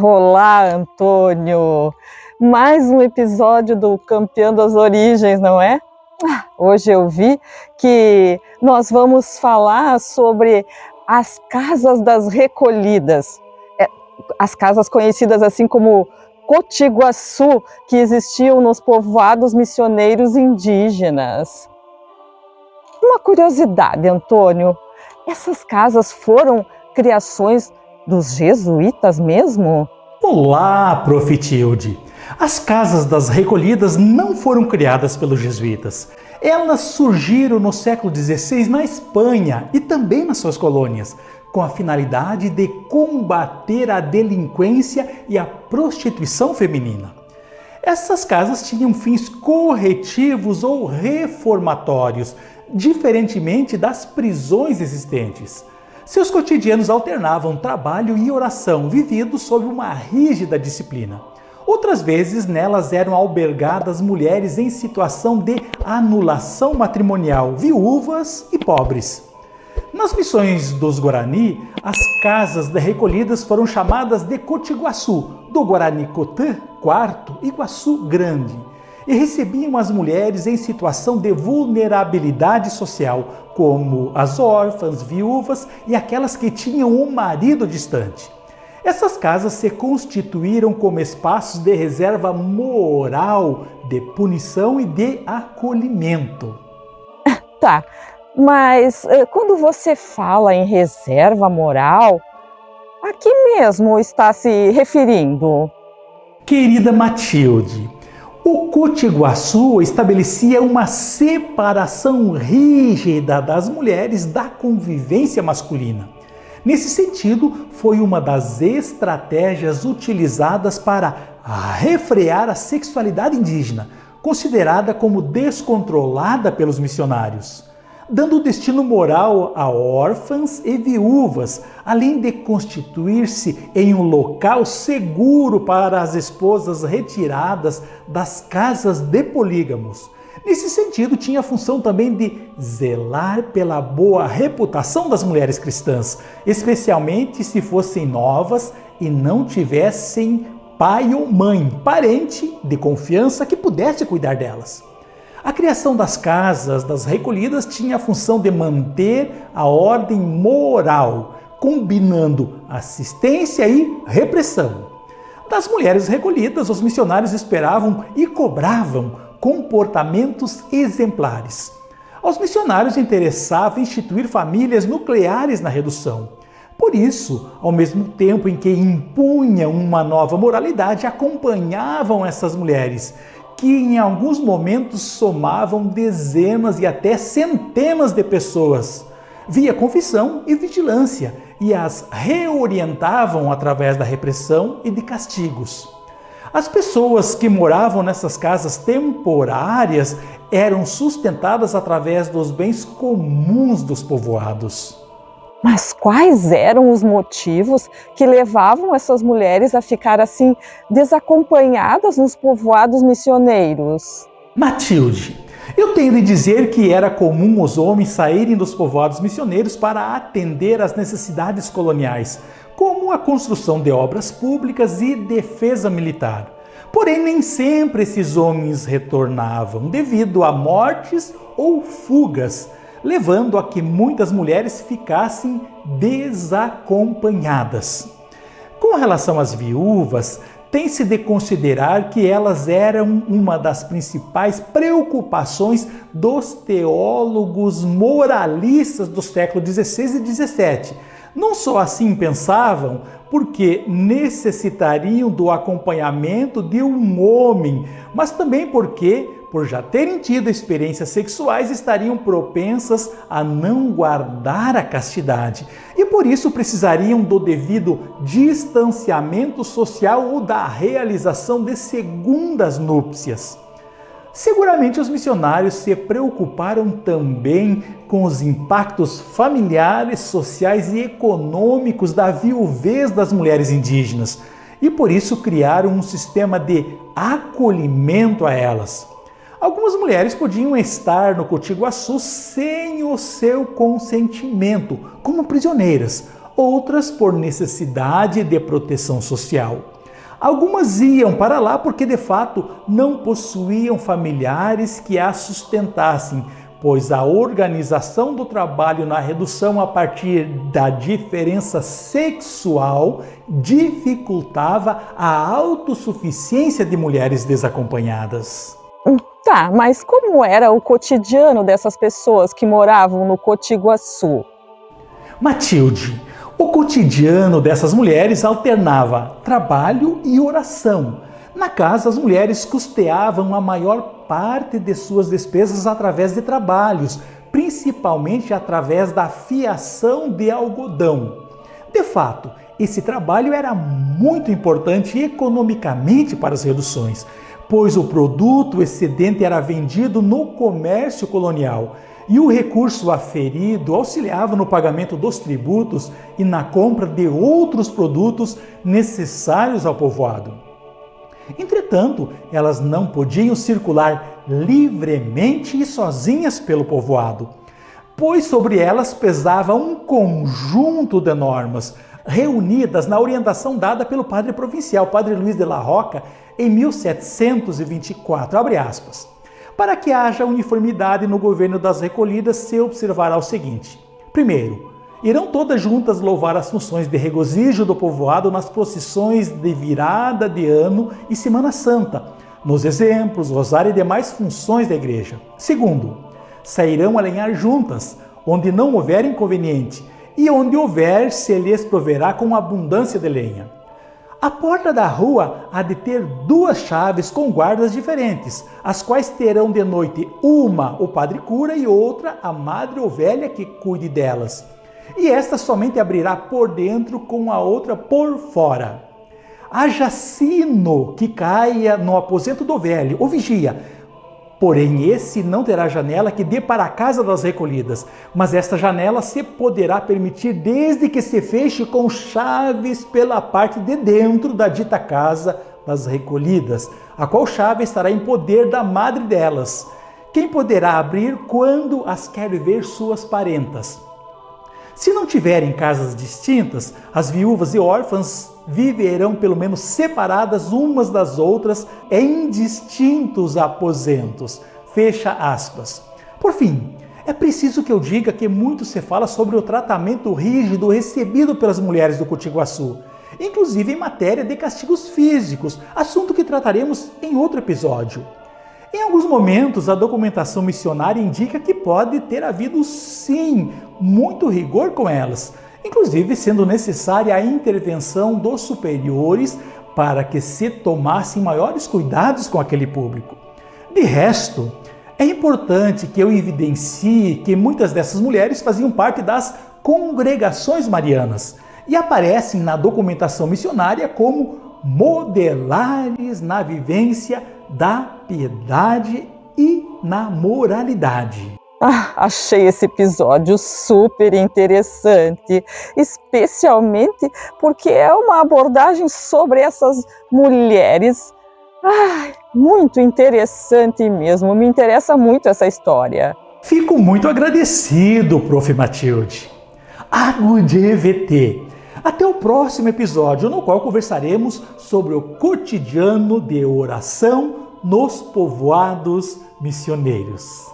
Olá, Antônio! Mais um episódio do Campeando as Origens, não é? Hoje eu vi que nós vamos falar sobre as casas das recolhidas, as casas conhecidas assim como Cotiguaçu, que existiam nos povoados missioneiros indígenas. Uma curiosidade, Antônio, essas casas foram criações dos jesuítas mesmo? Olá, Prof. Tilde! As casas das recolhidas não foram criadas pelos jesuítas. Elas surgiram no século XVI na Espanha e também nas suas colônias, com a finalidade de combater a delinquência e a prostituição feminina. Essas casas tinham fins corretivos ou reformatórios, diferentemente das prisões existentes. Seus cotidianos alternavam trabalho e oração, vividos sob uma rígida disciplina. Outras vezes, nelas eram albergadas mulheres em situação de anulação matrimonial, viúvas e pobres. Nas missões dos Guarani, as casas de recolhidas foram chamadas de Cotiguaçu, do Guarani Cotã, quarto, Iguaçu Grande, e recebiam as mulheres em situação de vulnerabilidade social, como as órfãs, viúvas e aquelas que tinham um marido distante. Essas casas se constituíram como espaços de reserva moral, de punição e de acolhimento. Tá, mas quando você fala em reserva moral, a que mesmo está se referindo? Querida Matilde, o Cotiguaçu estabelecia uma separação rígida das mulheres da convivência masculina. Nesse sentido, foi uma das estratégias utilizadas para refrear a sexualidade indígena, considerada como descontrolada pelos missionários, dando destino moral a órfãs e viúvas, além de constituir-se em um local seguro para as esposas retiradas das casas de polígamos. Nesse sentido, tinha a função também de zelar pela boa reputação das mulheres cristãs, especialmente se fossem novas e não tivessem pai ou mãe, parente de confiança que pudesse cuidar delas. A criação das casas das recolhidas tinha a função de manter a ordem moral, combinando assistência e repressão. Das mulheres recolhidas, os missionários esperavam e cobravam comportamentos exemplares. Aos missionários interessava instituir famílias nucleares na redução. Por isso, ao mesmo tempo em que impunham uma nova moralidade, acompanhavam essas mulheres, que em alguns momentos somavam dezenas e até centenas de pessoas, via confissão e vigilância, e as reorientavam através da repressão e de castigos. As pessoas que moravam nessas casas temporárias eram sustentadas através dos bens comuns dos povoados. Mas quais eram os motivos que levavam essas mulheres a ficar assim desacompanhadas nos povoados missioneiros? Matilde, eu tenho de dizer que era comum os homens saírem dos povoados missioneiros para atender às necessidades coloniais, como a construção de obras públicas e defesa militar. Porém, nem sempre esses homens retornavam devido a mortes ou fugas, levando a que muitas mulheres ficassem desacompanhadas. Com relação às viúvas, tem-se de considerar que elas eram uma das principais preocupações dos teólogos moralistas do século XVI e XVII. Não só assim pensavam, porque necessitariam do acompanhamento de um homem, mas também porque, por já terem tido experiências sexuais, estariam propensas a não guardar a castidade e por isso precisariam do devido distanciamento social ou da realização de segundas núpcias. Seguramente os missionários se preocuparam também com os impactos familiares, sociais e econômicos da viuvez das mulheres indígenas e por isso criaram um sistema de acolhimento a elas. Algumas mulheres podiam estar no Cotiguaçu sem o seu consentimento, como prisioneiras, outras por necessidade de proteção social. Algumas iam para lá porque de fato não possuíam familiares que as sustentassem, pois a organização do trabalho na redução a partir da diferença sexual dificultava a autossuficiência de mulheres desacompanhadas. Tá, mas como era o cotidiano dessas pessoas que moravam no Cotiguaçu? Matilde, o cotidiano dessas mulheres alternava trabalho e oração. Na casa, as mulheres custeavam a maior parte de suas despesas através de trabalhos, principalmente através da fiação de algodão. De fato, esse trabalho era muito importante economicamente para as reduções, pois o produto excedente era vendido no comércio colonial e o recurso aferido auxiliava no pagamento dos tributos e na compra de outros produtos necessários ao povoado. Entretanto, elas não podiam circular livremente e sozinhas pelo povoado, pois sobre elas pesava um conjunto de normas, reunidas na orientação dada pelo padre provincial, Padre Luiz de la Roca, em 1724, abre aspas. Para que haja uniformidade no governo das recolhidas, se observará o seguinte. Primeiro, irão todas juntas louvar as funções de regozijo do povoado nas procissões de virada de ano e Semana Santa, nos exemplos, rosário e demais funções da igreja. Segundo, sairão a lenhar juntas, onde não houver inconveniente, e onde houver, se lhes proverá com abundância de lenha. A porta da rua há de ter 2 chaves com guardas diferentes, as quais terão de noite uma o padre cura e outra a madre ou velha que cuide delas. E esta somente abrirá por dentro com a outra por fora. Haja sino que caia no aposento do velho, ou vigia. Porém, esse não terá janela que dê para a casa das recolhidas, mas esta janela se poderá permitir desde que se feche com chaves pela parte de dentro da dita casa das recolhidas, a qual chave estará em poder da madre delas, quem poderá abrir quando as quer ver suas parentas. Se não tiverem casas distintas, as viúvas e órfãs viverão pelo menos separadas umas das outras em distintos aposentos. Fecha aspas. Por fim, é preciso que eu diga que muito se fala sobre o tratamento rígido recebido pelas mulheres do Cotiguaçu, inclusive em matéria de castigos físicos, assunto que trataremos em outro episódio. Em alguns momentos, a documentação missionária indica que pode ter havido, sim, muito rigor com elas, inclusive sendo necessária a intervenção dos superiores para que se tomassem maiores cuidados com aquele público. De resto, é importante que eu evidencie que muitas dessas mulheres faziam parte das congregações marianas e aparecem na documentação missionária como modelares na vivência da piedade e na moralidade. Achei esse episódio super interessante, especialmente porque é uma abordagem sobre essas mulheres. Muito interessante mesmo, me interessa muito essa história. Fico muito agradecido, Prof. Matilde. Agude EVT. Até o próximo episódio, no qual conversaremos sobre o cotidiano de oração nos povoados missioneiros.